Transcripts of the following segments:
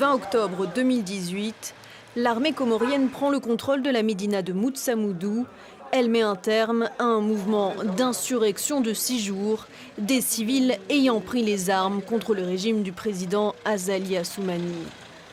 20 octobre 2018, l'armée comorienne prend le contrôle de la médina de Moutsamoudou. Elle met un terme à un mouvement d'insurrection de 6 jours, des civils ayant pris les armes contre le régime du président Azali Assoumani.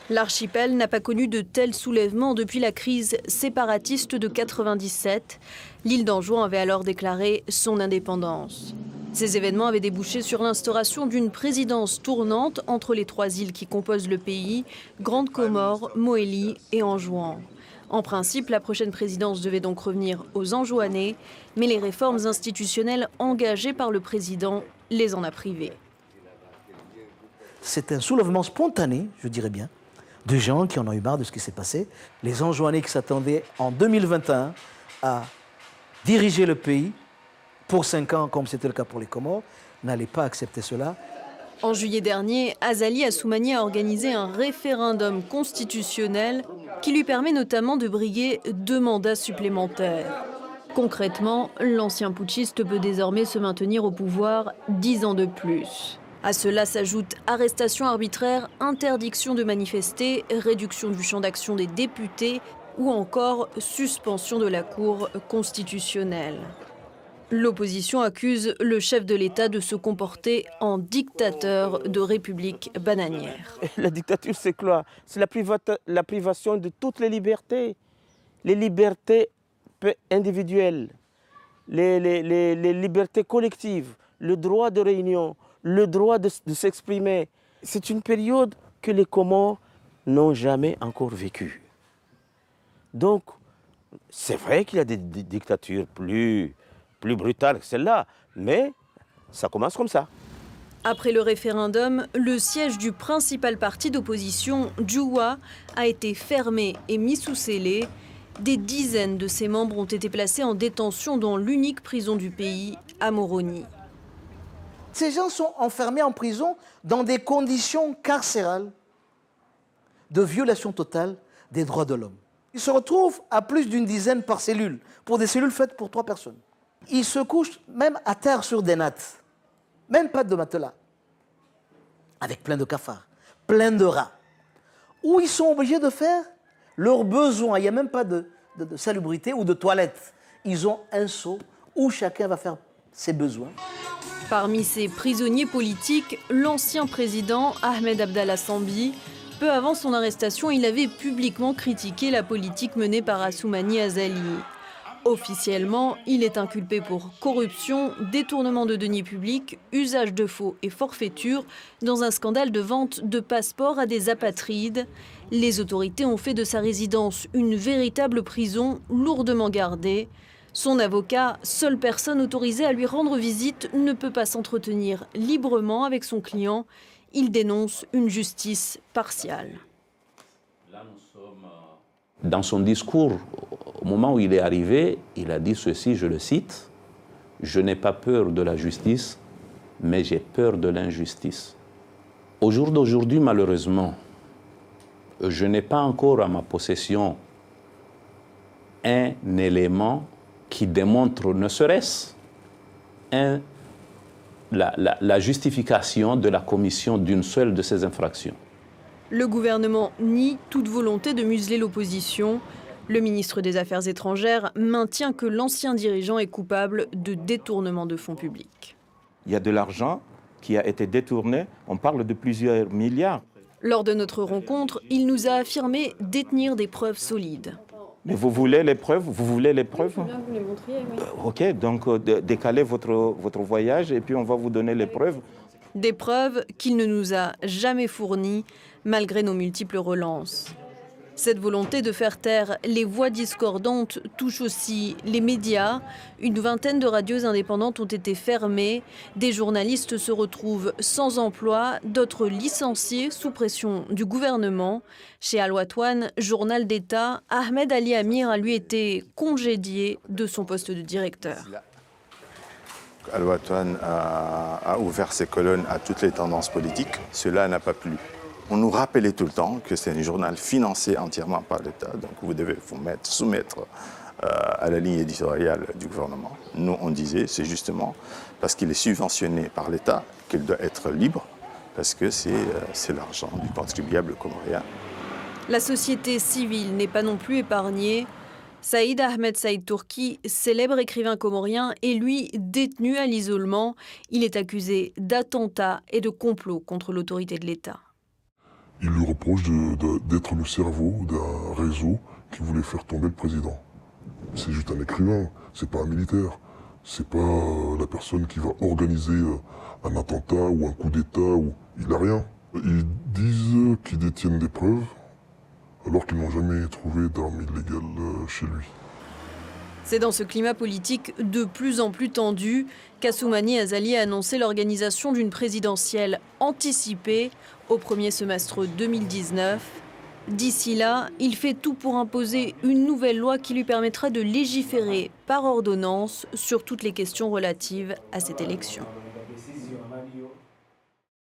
L'archipel n'a pas connu de tels soulèvements depuis la crise séparatiste de 1997. L'île d'Anjouan avait alors déclaré son indépendance. Ces événements avaient débouché sur l'instauration d'une présidence tournante entre les 3 îles qui composent le pays, Grande Comore, Mohéli et Anjouan. En principe, la prochaine présidence devait donc revenir aux Anjouanais, mais les réformes institutionnelles engagées par le président les en a privés. C'est un soulèvement spontané, je dirais bien, de gens qui en ont eu marre de ce qui s'est passé. Les Anjouanais qui s'attendaient en 2021 à diriger le pays pour 5 ans, comme c'était le cas pour les Comores, n'allaient pas accepter cela. En juillet dernier, Azali Assoumani a organisé un référendum constitutionnel qui lui permet notamment de briguer 2 mandats supplémentaires. Concrètement, l'ancien putschiste peut désormais se maintenir au pouvoir 10 ans de plus. À cela s'ajoutent arrestation arbitraire, interdiction de manifester, réduction du champ d'action des députés ou encore suspension de la Cour constitutionnelle. L'opposition accuse le chef de l'État de se comporter en dictateur de république bananière. La dictature, c'est quoi? C'est la privation de toutes les libertés individuelles, les libertés collectives, le droit de réunion, le droit de s'exprimer. C'est une période que les Comores n'ont jamais encore vécue. Donc, c'est vrai qu'il y a des dictatures plus brutale que celle-là, mais ça commence comme ça. Après le référendum, le siège du principal parti d'opposition, Djoua, a été fermé et mis sous scellé. Des dizaines de ses membres ont été placés en détention dans l'unique prison du pays, à Moroni. Ces gens sont enfermés en prison dans des conditions carcérales de violation totale des droits de l'homme. Ils se retrouvent à plus d'une dizaine par cellule, pour des cellules faites pour 3 personnes. Ils se couchent même à terre sur des nattes, même pas de matelas, avec plein de cafards, plein de rats, où ils sont obligés de faire leurs besoins. Il n'y a même pas de salubrité ou de toilette. Ils ont un seau où chacun va faire ses besoins. Parmi ces prisonniers politiques, l'ancien président Ahmed Abdallah Sambi. Peu avant son arrestation, il avait publiquement critiqué la politique menée par Assoumani Azali. Officiellement, il est inculpé pour corruption, détournement de deniers publics, usage de faux et forfaiture dans un scandale de vente de passeports à des apatrides. Les autorités ont fait de sa résidence une véritable prison lourdement gardée. Son avocat, seule personne autorisée à lui rendre visite, ne peut pas s'entretenir librement avec son client. Il dénonce une justice partiale. Dans son discours, au moment où il est arrivé, il a dit ceci, je le cite, « Je n'ai pas peur de la justice, mais j'ai peur de l'injustice. » Au jour d'aujourd'hui, malheureusement, je n'ai pas encore à ma possession un élément qui démontre, ne serait-ce, la justification de la commission d'une seule de ces infractions. Le gouvernement nie toute volonté de museler l'opposition. Le ministre des Affaires étrangères maintient que l'ancien dirigeant est coupable de détournement de fonds publics. Il y a de l'argent qui a été détourné, on parle de plusieurs milliards. Lors de notre rencontre, il nous a affirmé détenir des preuves solides. Mais vous voulez les preuves? Vous voulez les preuves? Je peux bien vous les montrer, oui. Ok, donc décalez votre voyage et puis on va vous donner les preuves. Des preuves qu'il ne nous a jamais fournies, malgré nos multiples relances. Cette volonté de faire taire les voix discordantes touche aussi les médias. Une vingtaine de radios indépendantes ont été fermées. Des journalistes se retrouvent sans emploi, d'autres licenciés sous pression du gouvernement. Chez Al-Watan, journal d'État, Ahmed Ali Amir a lui été congédié de son poste de directeur. Al-Watan a ouvert ses colonnes à toutes les tendances politiques. Cela n'a pas plu. On nous rappelait tout le temps que c'est un journal financé entièrement par l'État, donc vous devez vous soumettre à la ligne éditoriale du gouvernement. Nous, on disait, c'est justement parce qu'il est subventionné par l'État qu'il doit être libre, parce que c'est l'argent du contribuable comorien. La société civile n'est pas non plus épargnée. Saïd Ahmed Saïd Tourki, célèbre écrivain comorien, est lui détenu à l'isolement. Il est accusé d'attentat et de complot contre l'autorité de l'État. Il lui reproche d'être le cerveau d'un réseau qui voulait faire tomber le président. C'est juste un écrivain, c'est pas un militaire. C'est pas la personne qui va organiser un attentat ou un coup d'État. Il n'a rien. Ils disent qu'ils détiennent des preuves, alors qu'ils n'ont jamais trouvé d'armes illégales chez lui. C'est dans ce climat politique de plus en plus tendu qu'Assoumani Azali a annoncé l'organisation d'une présidentielle anticipée au premier semestre 2019. D'ici là, il fait tout pour imposer une nouvelle loi qui lui permettra de légiférer par ordonnance sur toutes les questions relatives à cette élection.